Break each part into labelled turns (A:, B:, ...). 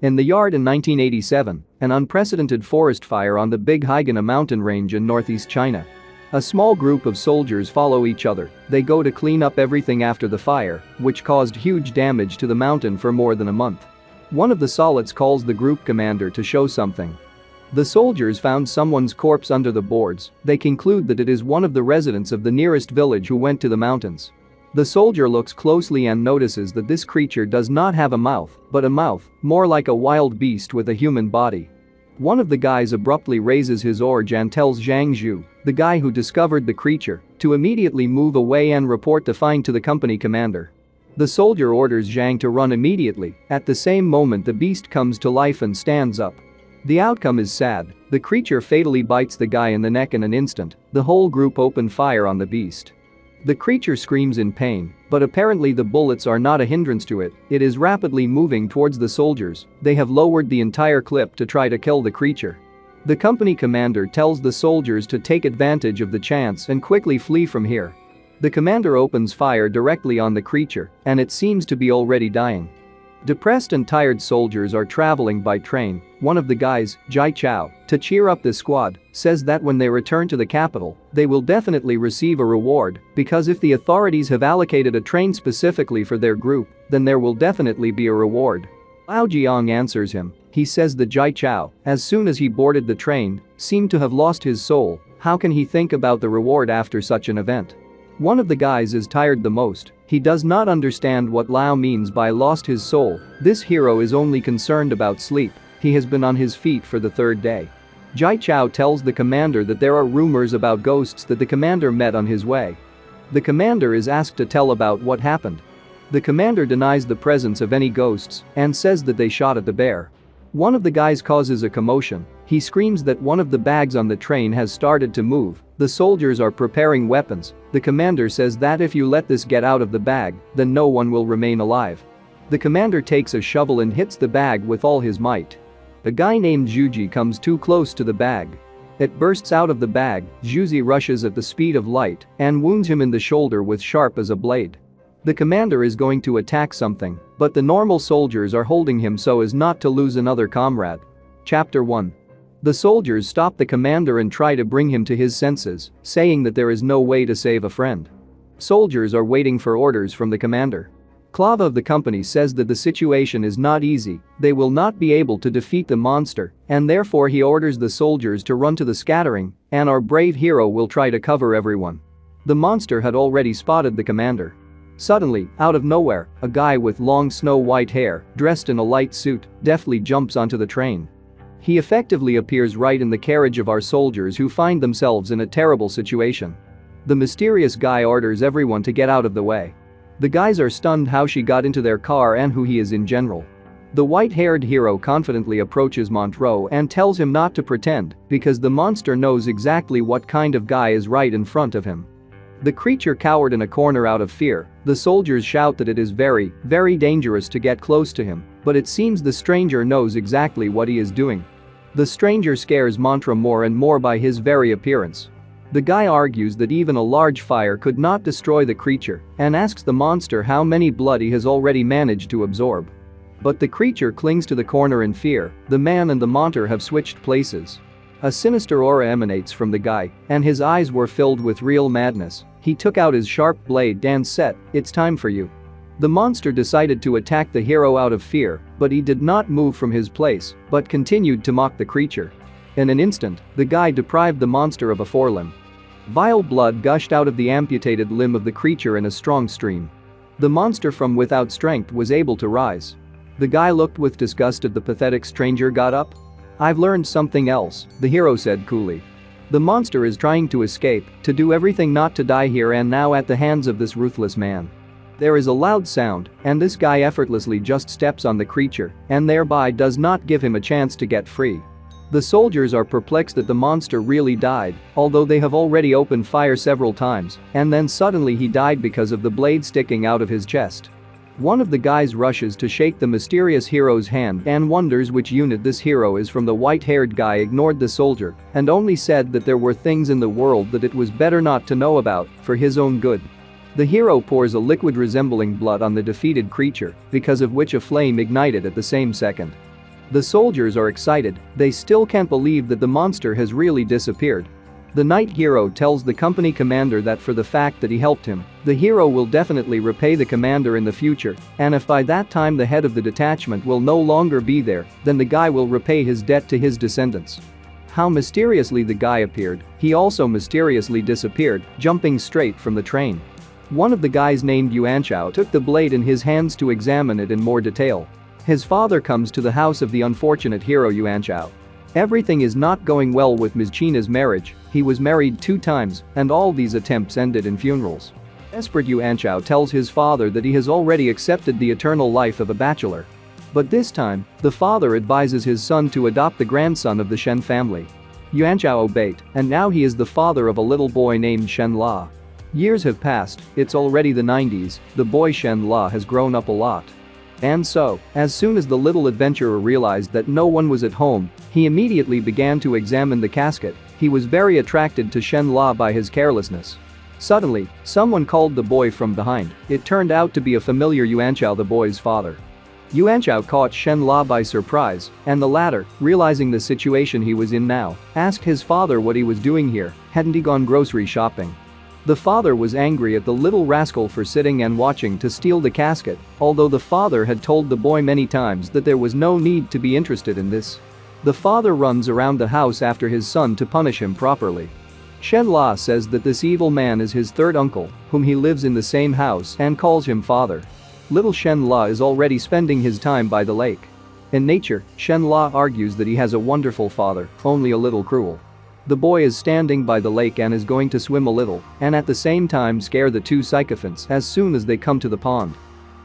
A: In the yard in 1987, an unprecedented forest fire on the Big Haigana mountain range in northeast China. A small group of soldiers follow each other. They go to clean up everything after the fire, which caused huge damage to the mountain for more than a month. One of the solids calls the group commander to show something. The soldiers found someone's corpse under the boards. They conclude that it is one of the residents of the nearest village who went to the mountains. The soldier looks closely and notices that this creature does not have a mouth, but a mouth, more like a wild beast with a human body. One of the guys abruptly raises his oar and tells Zhang Zhu, the guy who discovered the creature, to immediately move away and report the find to the company commander. The soldier orders Zhang to run immediately. At the same moment, the beast comes to life and stands up. The outcome is sad. The creature fatally bites the guy in the neck in an instant. The whole group open fire on the beast. The creature screams in pain, but apparently the bullets are not a hindrance to it. It is rapidly moving towards the soldiers. They have lowered the entire clip to try to kill the creature. The company commander tells the soldiers to take advantage of the chance and quickly flee from here. The commander opens fire directly on the creature, and it seems to be already dying. Depressed and tired soldiers are traveling by train. One of the guys, Jai Chao, to cheer up the squad, says that when they return to the capital, they will definitely receive a reward because if the authorities have allocated a train specifically for their group, then there will definitely be a reward. Lao Jiang answers him. He says that Jai Chao, as soon as he boarded the train, seemed to have lost his soul. How can he think about the reward after such an event? One of the guys is tired the most. He does not understand what Lao means by lost his soul. This hero is only concerned about sleep. He has been on his feet for the third day. Jai Chao tells the commander that there are rumors about ghosts that the commander met on his way. The commander is asked to tell about what happened. The commander denies the presence of any ghosts and says that they shot at the bear. One of the guys causes a commotion. He screams that one of the bags on the train has started to move. The soldiers are preparing weapons. The commander says that if you let this get out of the bag, then no one will remain alive. The commander takes a shovel and hits the bag with all his might. A guy named Zhuji comes too close to the bag. It bursts out of the bag. Zhuji rushes at the speed of light and wounds him in the shoulder with sharp as a blade. The commander is going to attack something, but the normal soldiers are holding him so as not to lose another comrade. Chapter 1. The soldiers stop the commander and try to bring him to his senses, saying that there is no way to save a friend. Soldiers are waiting for orders from the commander. Clava of the company says that the situation is not easy, they will not be able to defeat the monster, and therefore he orders the soldiers to run to the scattering, and our brave hero will try to cover everyone. The monster had already spotted the commander. Suddenly, out of nowhere, a guy with long snow-white hair, dressed in a light suit, deftly jumps onto the train. He effectively appears right in the carriage of our soldiers who find themselves in a terrible situation. The mysterious guy orders everyone to get out of the way. The guys are stunned how she got into their car and who he is in general. The white-haired hero confidently approaches Montreux and tells him not to pretend because the monster knows exactly what kind of guy is right in front of him. The creature cowered in a corner out of fear. The soldiers shout that it is very, very dangerous to get close to him, but it seems the stranger knows exactly what he is doing. The stranger scares Montreux more and more by his very appearance. The guy argues that even a large fire could not destroy the creature and asks the monster how many blood he has already managed to absorb. But the creature clings to the corner in fear. The man and the monster have switched places. A sinister aura emanates from the guy, and his eyes were filled with real madness. He took out his sharp blade and said, "It's time for you." The monster decided to attack the hero out of fear, but he did not move from his place, but continued to mock the creature. In an instant, the guy deprived the monster of a forelimb. Vile blood gushed out of the amputated limb of the creature in a strong stream. The monster from without strength was able to rise. The guy looked with disgust at the pathetic stranger got up. "I've learned something else," the hero said coolly. "The monster is trying to escape, to do everything not to die here and now at the hands of this ruthless man." There is a loud sound, and this guy effortlessly just steps on the creature and thereby does not give him a chance to get free. The soldiers are perplexed that the monster really died, although they have already opened fire several times, and then suddenly he died because of the blade sticking out of his chest. One of the guys rushes to shake the mysterious hero's hand and wonders which unit this hero is from. The white-haired guy ignored the soldier and only said that there were things in the world that it was better not to know about, for his own good. The hero pours a liquid resembling blood on the defeated creature, because of which a flame ignited at the same second. The soldiers are excited, they still can't believe that the monster has really disappeared. The night hero tells the company commander that for the fact that he helped him, the hero will definitely repay the commander in the future, and if by that time the head of the detachment will no longer be there, then the guy will repay his debt to his descendants. How mysteriously the guy appeared, he also mysteriously disappeared, jumping straight from the train. One of the guys named Yuanchao took the blade in his hands to examine it in more detail. His father comes to the house of the unfortunate hero Yuanchao. Everything is not going well with Ms. China's marriage, he was married 2 times, and all these attempts ended in funerals. Desperate Yuanchao tells his father that he has already accepted the eternal life of a bachelor. But this time, the father advises his son to adopt the grandson of the Shen family. Yuanchao obeyed, and now he is the father of a little boy named Shen La. Years have passed, it's already the 90s, the boy Shen La has grown up a lot. And so, as soon as the little adventurer realized that no one was at home, he immediately began to examine the casket. He was very attracted to Shen La by his carelessness. Suddenly, someone called the boy from behind. It turned out to be a familiar Yuanchao, the boy's father. Yuanchao caught Shen La by surprise, and the latter, realizing the situation he was in now, asked his father what he was doing here, hadn't he gone grocery shopping? The father was angry at the little rascal for sitting and watching to steal the casket, although the father had told the boy many times that there was no need to be interested in this. The father runs around the house after his son to punish him properly. Shen La says that this evil man is his third uncle, whom he lives in the same house, and calls him father. Little Shen La is already spending his time by the lake. In nature, Shen La argues that he has a wonderful father, only a little cruel. The boy is standing by the lake and is going to swim a little, and at the same time scare the 2 sycophants as soon as they come to the pond.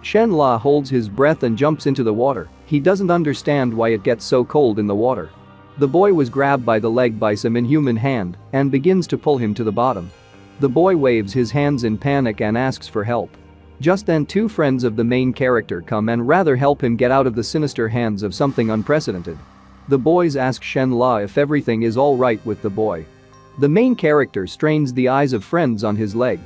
A: Shen La holds his breath and jumps into the water. He doesn't understand why it gets so cold in the water. The boy was grabbed by the leg by some inhuman hand and begins to pull him to the bottom. The boy waves his hands in panic and asks for help. Just then 2 friends of the main character come and rather help him get out of the sinister hands of something unprecedented. The boys ask Shen La if everything is alright with the boy. The main character strains the eyes of friends on his leg.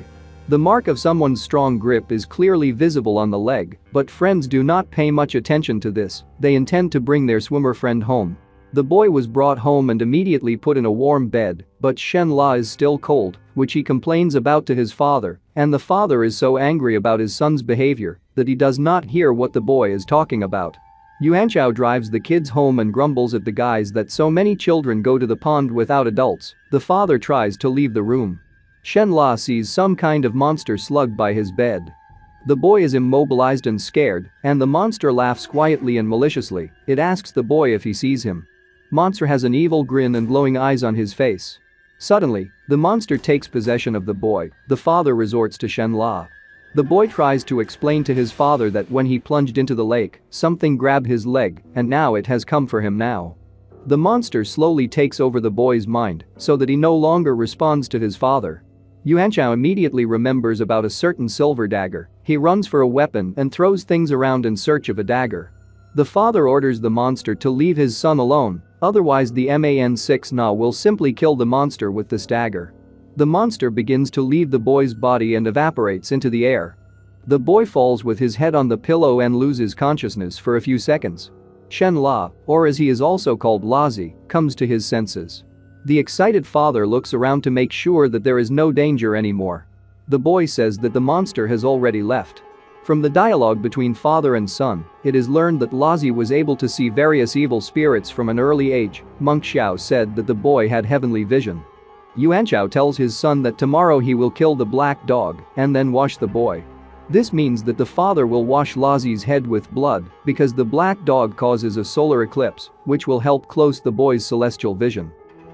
A: The mark of someone's strong grip is clearly visible on the leg, but friends do not pay much attention to this, they intend to bring their swimmer friend home. The boy was brought home and immediately put in a warm bed, but Shen La is still cold, which he complains about to his father, and the father is so angry about his son's behavior that he does not hear what the boy is talking about. Yuanchao drives the kids home and grumbles at the guys that so many children go to the pond without adults. The father tries to leave the room. Shen La sees some kind of monster slug by his bed. The boy is immobilized and scared, and the monster laughs quietly and maliciously. It asks the boy if he sees him. Monster has an evil grin and glowing eyes on his face. Suddenly, the monster takes possession of the boy. The father resorts to Shen La. The boy tries to explain to his father that when he plunged into the lake, something grabbed his leg, and now it has come for him now. The monster slowly takes over the boy's mind so that he no longer responds to his father. Yuanchao immediately remembers about a certain silver dagger. He runs for a weapon and throws things around in search of a dagger. The father orders the monster to leave his son alone, otherwise the Man-6 Na will simply kill the monster with this dagger. The monster begins to leave the boy's body and evaporates into the air. The boy falls with his head on the pillow and loses consciousness for a few seconds. Shen La, or as he is also called Lazi, comes to his senses. The excited father looks around to make sure that there is no danger anymore. The boy says that the monster has already left. From the dialogue between father and son, it is learned that Lazi was able to see various evil spirits from an early age. Monk Xiao said that the boy had heavenly vision. Yuanchao tells his son that tomorrow he will kill the black dog and then wash the boy. This means that the father will wash Lazi's head with blood because the black dog causes a solar eclipse, which will help close the boy's celestial vision.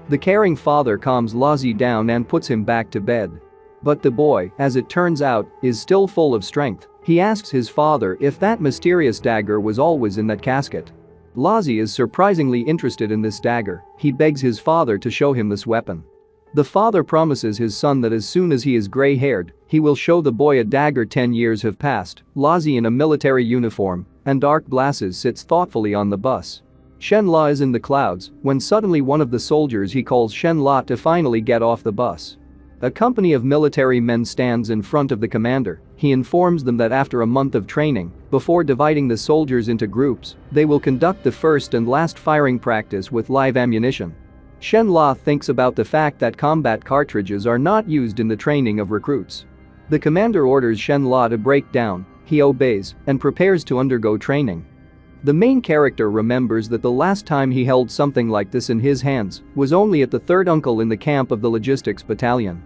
A: The caring father calms Lazi down and puts him back to bed. But the boy, as it turns out, is still full of strength. He asks his father if that mysterious dagger was always in that casket. Lazi is surprisingly interested in this dagger. He begs his father to show him this weapon. The father promises his son that as soon as he is gray-haired, he will show the boy a dagger. 10 years have passed. Lazi in a military uniform and dark glasses sits thoughtfully on the bus. Shen La is in the clouds when suddenly one of the soldiers he calls Shen La to finally get off the bus. A company of military men stands in front of the commander. He informs them that after a month of training, before dividing the soldiers into groups, they will conduct the first and last firing practice with live ammunition. Shen La thinks about the fact that combat cartridges are not used in the training of recruits. The commander orders Shen La to break down. He obeys and prepares to undergo training. The main character remembers that the last time he held something like this in his hands was only at the third uncle in the camp of the logistics battalion.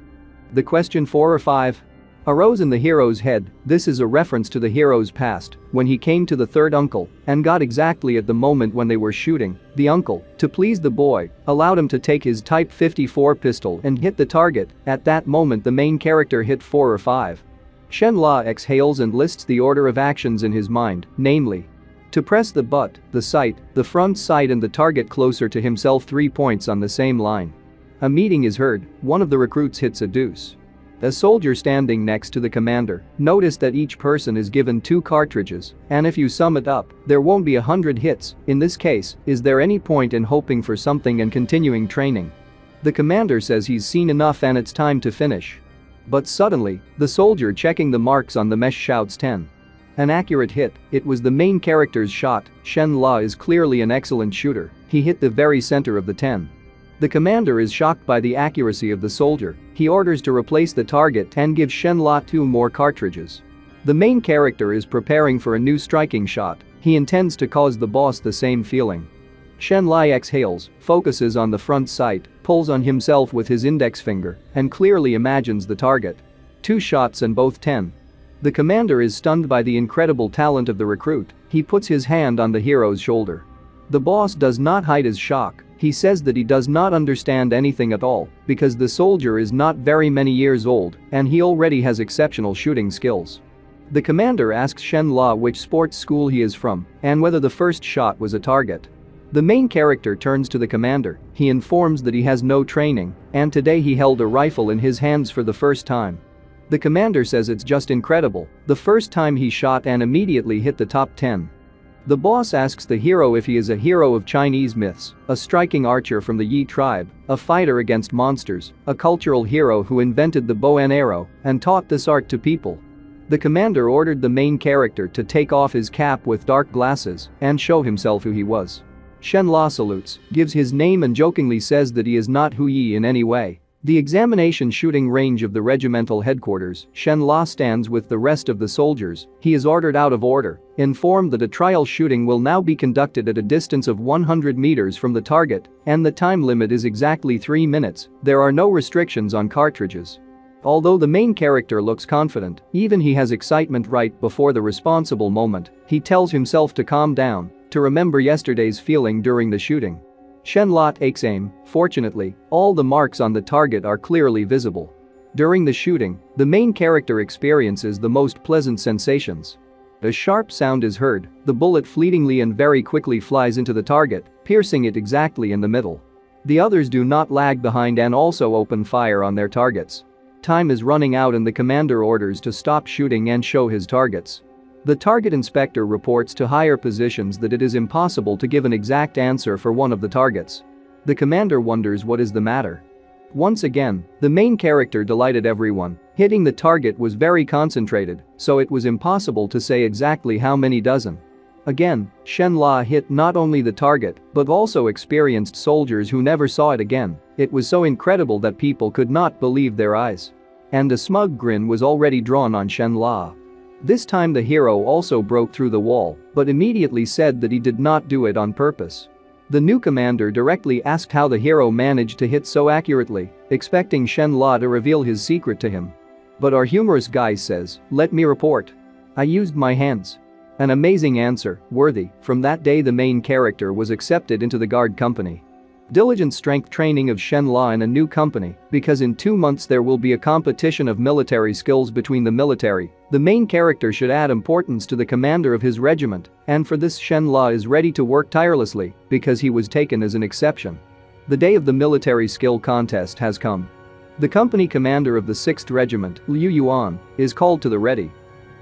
A: The question 4 or 5 arose in the hero's head. This is a reference to the hero's past, when he came to the third uncle and got exactly at the moment when they were shooting. The uncle, to please the boy, allowed him to take his Type 54 pistol and hit the target. At that moment the main character hit 4 or 5. Shen La exhales and lists the order of actions in his mind, namely, to press the butt, the sight, the front sight and the target closer to himself 3 points on the same line. A meeting is heard. One of the recruits hits a deuce. A soldier standing next to the commander noticed that each person is given 2 cartridges, and if you sum it up, there won't be 100 hits. In this case, is there any point in hoping for something and continuing training? The commander says he's seen enough and it's time to finish. But suddenly, the soldier checking the marks on the mesh shouts 10. An accurate hit. It was the main character's shot. Shen La is clearly an excellent shooter. He hit the very center of the 10. The commander is shocked by the accuracy of the soldier. He orders to replace the target and give Shen La 2 more cartridges. The main character is preparing for a new striking shot. He intends to cause the boss the same feeling. Shen La exhales, focuses on the front sight, pulls on himself with his index finger, and clearly imagines the target. 2 shots and both 10. The commander is stunned by the incredible talent of the recruit. He puts his hand on the hero's shoulder. The boss does not hide his shock. He says that he does not understand anything at all because the soldier is not very many years old and he already has exceptional shooting skills. The commander asks Shen La which sports school he is from and whether the first shot was a target. The main character turns to the commander. He informs that he has no training and today he held a rifle in his hands for the first time. The commander says it's just incredible, the first time he shot and immediately hit the top 10. The boss asks the hero if he is a hero of Chinese myths, a striking archer from the Yi tribe, a fighter against monsters, a cultural hero who invented the bow and arrow and taught this art to people. The commander ordered the main character to take off his cap with dark glasses and show himself who he was. Shen La salutes, gives his name and jokingly says that he is not Hu Yi in any way. The examination shooting range of the regimental headquarters, Shen La stands with the rest of the soldiers. He is ordered out of order, informed that a trial shooting will now be conducted at a distance of 100 meters from the target, and the time limit is exactly 3 minutes. There are no restrictions on cartridges. Although the main character looks confident, even he has excitement right before the responsible moment. He tells himself to calm down, to remember yesterday's feeling during the shooting. Shen La takes aim. Fortunately, all the marks on the target are clearly visible. During the shooting, the main character experiences the most pleasant sensations. A sharp sound is heard, the bullet fleetingly and very quickly flies into the target, piercing it exactly in the middle. The others do not lag behind and also open fire on their targets. Time is running out and the commander orders to stop shooting and show his targets. The target inspector reports to higher positions that it is impossible to give an exact answer for one of the targets. The commander wonders what is the matter. Once again, the main character delighted everyone. Hitting the target was very concentrated, so it was impossible to say exactly how many dozen. Again, Shen La hit not only the target, but also experienced soldiers who never saw it again. It was so incredible that people could not believe their eyes. And a smug grin was already drawn on Shen La. This time the hero also broke through the wall, but immediately said that he did not do it on purpose. The new commander directly asked how the hero managed to hit so accurately, expecting Shen La to reveal his secret to him. But our humorous guy says, "Let me report. I used my hands." An amazing answer, worthy. From that day the main character was accepted into the guard company. Diligent strength training of Shen La in a new company, because in 2 months there will be a competition of military skills between the military. The main character should add importance to the commander of his regiment, and for this Shen La is ready to work tirelessly because he was taken as an exception. The day of the military skill contest has come. The company commander of the 6th Regiment, Liu Yuan, is called to the ready.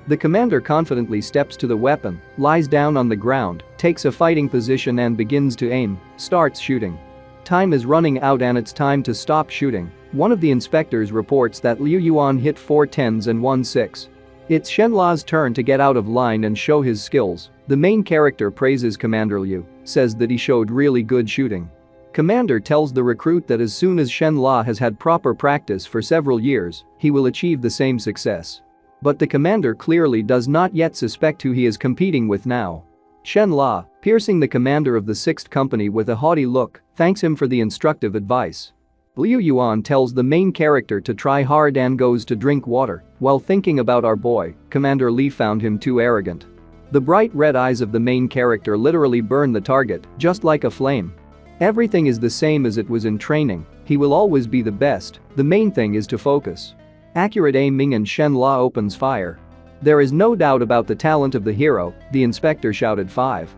A: The commander confidently steps to the weapon, lies down on the ground, takes a fighting position and begins to aim, starts shooting. Time is running out and it's time to stop shooting. One of the inspectors reports that Liu Yuan hit 4 10s and 1 6. It's Shen La's turn to get out of line and show his skills. The main character praises Commander Liu, says that he showed really good shooting. Commander tells the recruit that as soon as Shen La has had proper practice for several years, he will achieve the same success. But the commander clearly does not yet suspect who he is competing with now. Shen La, piercing the commander of the 6th Company with a haughty look, thanks him for the instructive advice. Liu Yuan tells the main character to try hard and goes to drink water. While thinking about our boy, Commander Li found him too arrogant. The bright red eyes of the main character literally burn the target, just like a flame. Everything is the same as it was in training, he will always be the best, the main thing is to focus. Accurate aiming and Shen La opens fire. There is no doubt about the talent of the hero, the inspector shouted 5.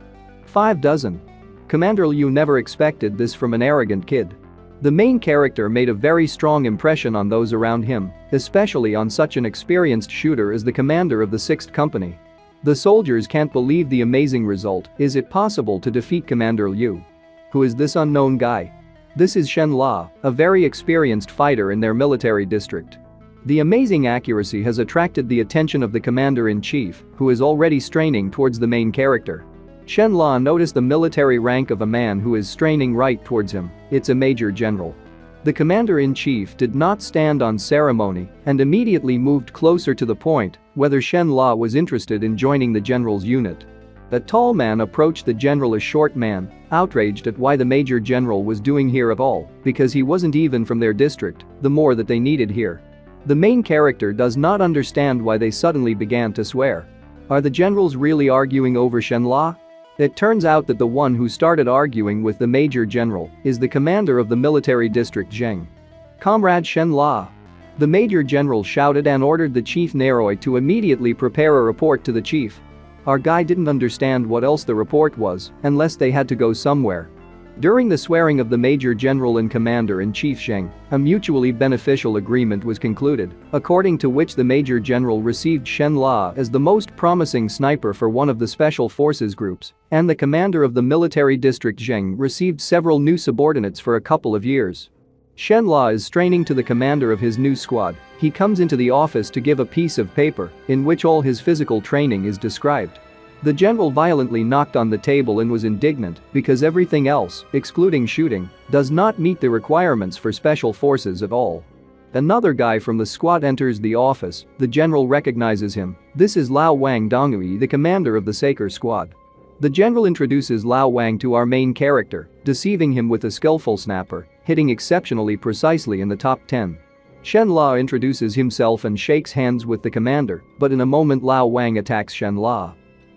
A: 5 dozen. Commander Liu never expected this from an arrogant kid. The main character made a very strong impression on those around him, especially on such an experienced shooter as the commander of the 6th Company. The soldiers can't believe the amazing result. Is it possible to defeat Commander Liu? Who is this unknown guy? This is Shen La, a very experienced fighter in their military district. The amazing accuracy has attracted the attention of the commander-in-chief, who is already straining towards the main character. Shen La noticed the military rank of a man who is straining right towards him. It's a major general. The commander-in-chief did not stand on ceremony and immediately moved closer to the point whether Shen La was interested in joining the general's unit. A tall man approached the general, a short man, outraged at why the major general was doing here at all, because he wasn't even from their district, the more that they needed here. The main character does not understand why they suddenly began to swear. Are the generals really arguing over Shen La? It turns out that the one who started arguing with the major general is the commander of the military district Zheng. Comrade Shen La. The major general shouted and ordered the chief Neroi to immediately prepare a report to the chief. Our guy didn't understand what else the report was, unless they had to go somewhere. During the swearing of the Major General and Commander-in-Chief Zheng, a mutually beneficial agreement was concluded, according to which the Major General received Shen La as the most promising sniper for one of the special forces groups, and the commander of the military district Zheng received several new subordinates for a couple of years. Shen La is straining to the commander of his new squad. He comes into the office to give a piece of paper in which all his physical training is described. The general violently knocked on the table and was indignant because everything else, excluding shooting, does not meet the requirements for special forces at all. Another guy from the squad enters the office. The general recognizes him. This is Lao Wang Dongui, the commander of the Saker squad. The general introduces Lao Wang to our main character, deceiving him with a skillful snapper, hitting exceptionally precisely in the top 10. Shen La introduces himself and shakes hands with the commander, but in a moment Lao Wang attacks Shen La.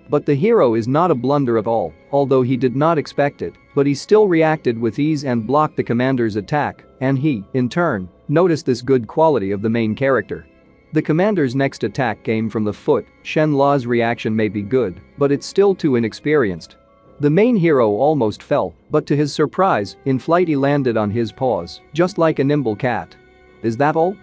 A: But the hero is not a blunder at all, although he did not expect it, but he still reacted with ease and blocked the commander's attack, and he, in turn, noticed this good quality of the main character. The commander's next attack came from the foot. Shen La's reaction may be good, but it's still too inexperienced. The main hero almost fell, but to his surprise, in flight he landed on his paws, just like a nimble cat. Is that all?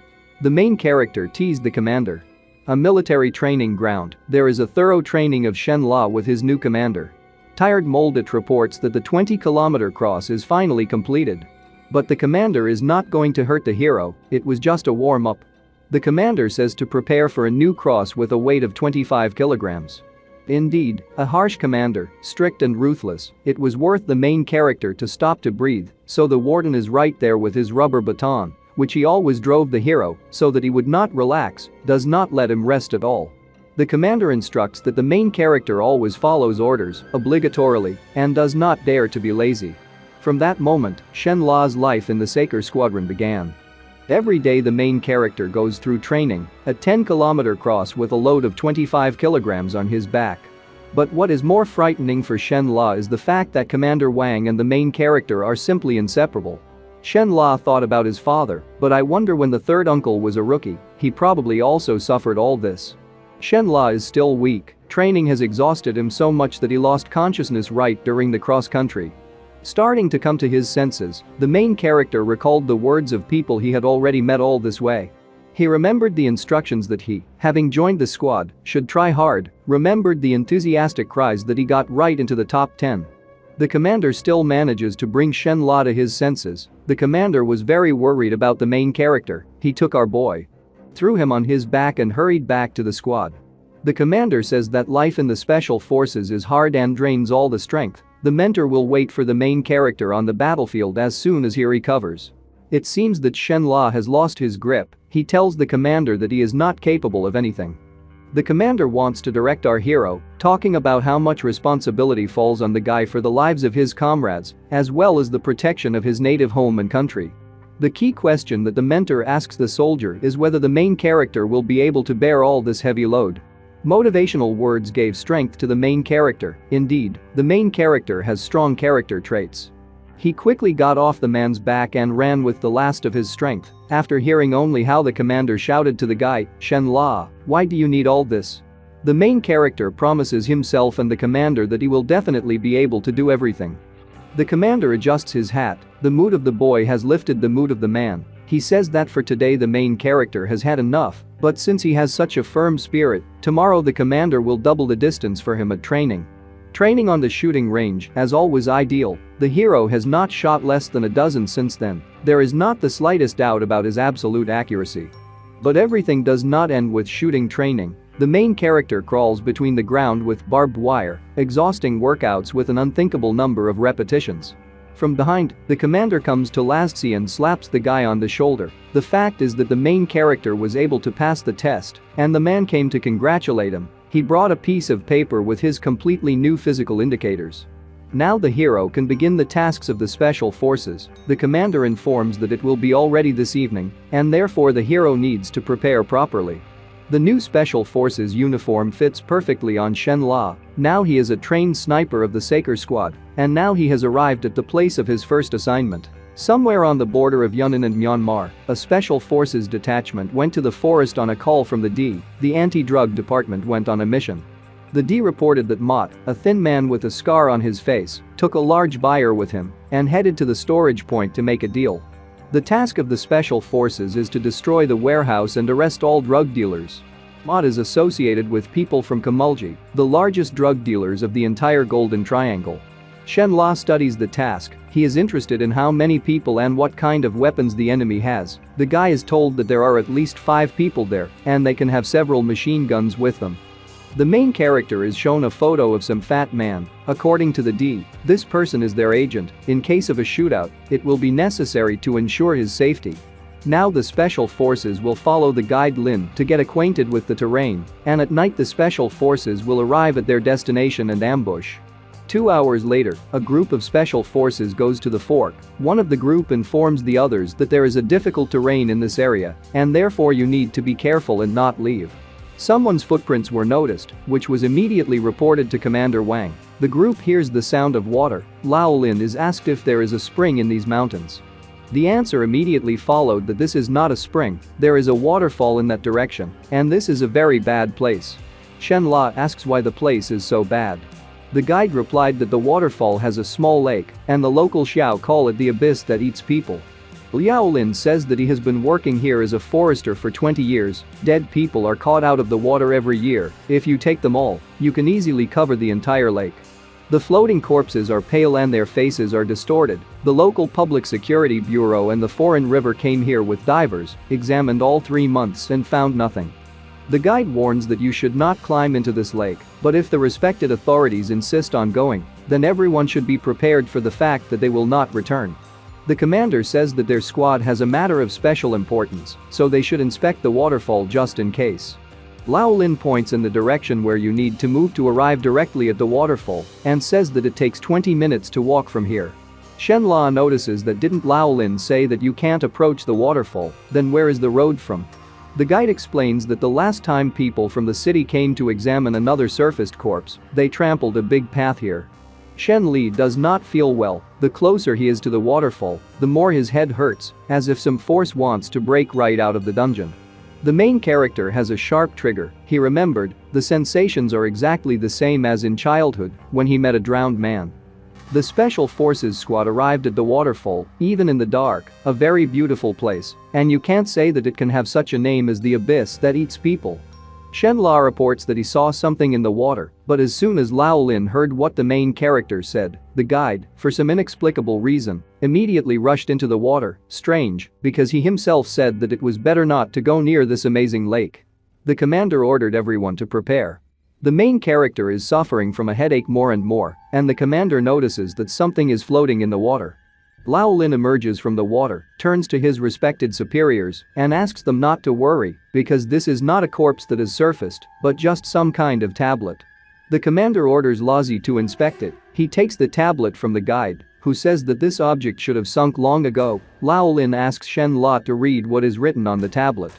A: The main character teased the commander. A military training ground, there is a thorough training of Shen La with his new commander. Tired Moldit reports that the 20-kilometer cross is finally completed. But the commander is not going to hurt the hero, it was just a warm-up. The commander says to prepare for a new cross with a weight of 25 kilograms. Indeed, a harsh commander, strict and ruthless. It was worth the main character to stop to breathe, so the warden is right there with his rubber baton, which he always drove the hero so that he would not relax, does not let him rest at all. The commander instructs that the main character always follows orders, obligatorily, and does not dare to be lazy. From that moment, Shen La's life in the Saker squadron began. Every day the main character goes through training, a 10-kilometer cross with a load of 25 kilograms on his back. But what is more frightening for Shen La is the fact that Commander Wang and the main character are simply inseparable. Shen La thought about his father, but I wonder when the third uncle was a rookie, he probably also suffered all this. Shen La is still weak, training has exhausted him so much that he lost consciousness right during the cross-country. Starting to come to his senses, the main character recalled the words of people he had already met all this way. He remembered the instructions that he, having joined the squad, should try hard, remembered the enthusiastic cries that he got right into the top 10. The commander still manages to bring Shen La to his senses. The commander was very worried about the main character. He took our boy, threw him on his back and hurried back to the squad. The commander says that life in the special forces is hard and drains all the strength. The mentor will wait for the main character on the battlefield as soon as he recovers. It seems that Shen La has lost his grip. He tells the commander that he is not capable of anything. The commander wants to direct our hero, talking about how much responsibility falls on the guy for the lives of his comrades, as well as the protection of his native home and country. The key question that the mentor asks the soldier is whether the main character will be able to bear all this heavy load. Motivational words gave strength to the main character. Indeed, the main character has strong character traits. He quickly got off the man's back and ran with the last of his strength, after hearing only how the commander shouted to the guy, "Shen La, why do you need all this?" The main character promises himself and the commander that he will definitely be able to do everything. The commander adjusts his hat. The mood of the boy has lifted the mood of the man. He says that for today the main character has had enough, but since he has such a firm spirit, tomorrow the commander will double the distance for him at training. Training on the shooting range, as always ideal, the hero has not shot less than a dozen since then. There is not the slightest doubt about his absolute accuracy. But everything does not end with shooting training. The main character crawls between the ground with barbed wire, exhausting workouts with an unthinkable number of repetitions. From behind, the commander comes to Lassie and slaps the guy on the shoulder. The fact is that the main character was able to pass the test, and the man came to congratulate him. He brought a piece of paper with his completely new physical indicators. Now the hero can begin the tasks of the special forces. The commander informs that it will be already this evening, and therefore the hero needs to prepare properly. The new special forces uniform fits perfectly on Shen La. Now he is a trained sniper of the Saker squad, and now he has arrived at the place of his first assignment. Somewhere on the border of Yunnan and Myanmar, a special forces detachment went to the forest on a call from the D. The anti-drug department went on a mission. The D reported that Mott, a thin man with a scar on his face, took a large buyer with him and headed to the storage point to make a deal. The task of the special forces is to destroy the warehouse and arrest all drug dealers. Mott is associated with people from Kamulji, the largest drug dealers of the entire Golden Triangle. Shen La studies the task. He is interested in how many people and what kind of weapons the enemy has. The guy is told that there are at least 5 people there, and they can have several machine guns with them. The main character is shown a photo of some fat man. According to the D, this person is their agent. In case of a shootout, it will be necessary to ensure his safety. Now the special forces will follow the guide Lin to get acquainted with the terrain, and at night the special forces will arrive at their destination and ambush. 2 hours later, a group of special forces goes to the fork. One of the group informs the others that there is a difficult terrain in this area, and therefore you need to be careful and not leave. Someone's footprints were noticed, which was immediately reported to Commander Wang. The group hears the sound of water. Lao Lin is asked if there is a spring in these mountains. The answer immediately followed that this is not a spring, there is a waterfall in that direction, and this is a very bad place. Shen La asks why the place is so bad. The guide replied that the waterfall has a small lake, and the local Xiao call it the abyss that eats people. Liao Lin says that he has been working here as a forester for 20 years. Dead people are caught out of the water every year. If you take them all, you can easily cover the entire lake. The floating corpses are pale and their faces are distorted. The local Public Security Bureau and the Foreign River came here with divers, examined all 3 months and found nothing. The guide warns that you should not climb into this lake, but if the respected authorities insist on going, then everyone should be prepared for the fact that they will not return. The commander says that their squad has a matter of special importance, so they should inspect the waterfall just in case. Lao Lin points in the direction where you need to move to arrive directly at the waterfall and says that it takes 20 minutes to walk from here. Shen La notices that didn't Lao Lin say that you can't approach the waterfall, then where is the road from? The guide explains that the last time people from the city came to examine another surfaced corpse, they trampled a big path here. Shen Li does not feel well. The closer he is to the waterfall, the more his head hurts, as if some force wants to break right out of the dungeon. The main character has a sharp trigger. He remembered, the sensations are exactly the same as in childhood when he met a drowned man. The Special Forces squad arrived at the waterfall, even in the dark, a very beautiful place, and you can't say that it can have such a name as the abyss that eats people. Shen La reports that he saw something in the water, but as soon as Lao Lin heard what the main character said, the guide, for some inexplicable reason, immediately rushed into the water. Strange, because he himself said that it was better not to go near this amazing lake. The commander ordered everyone to prepare. The main character is suffering from a headache more and more, and the commander notices that something is floating in the water. Lao Lin emerges from the water, turns to his respected superiors, and asks them not to worry because this is not a corpse that has surfaced, but just some kind of tablet. The commander orders Lazi to inspect it. He takes the tablet from the guide, who says that this object should have sunk long ago. Lao Lin asks Shen La to read what is written on the tablet.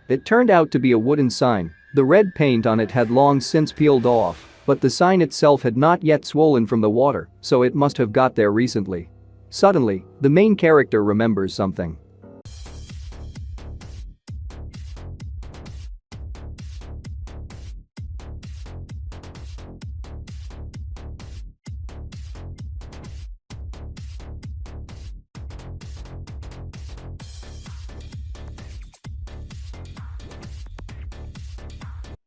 A: It turned out to be a wooden sign. The red paint on it had long since peeled off, but the sign itself had not yet swollen from the water, so it must have got there recently. Suddenly, the main character remembers something.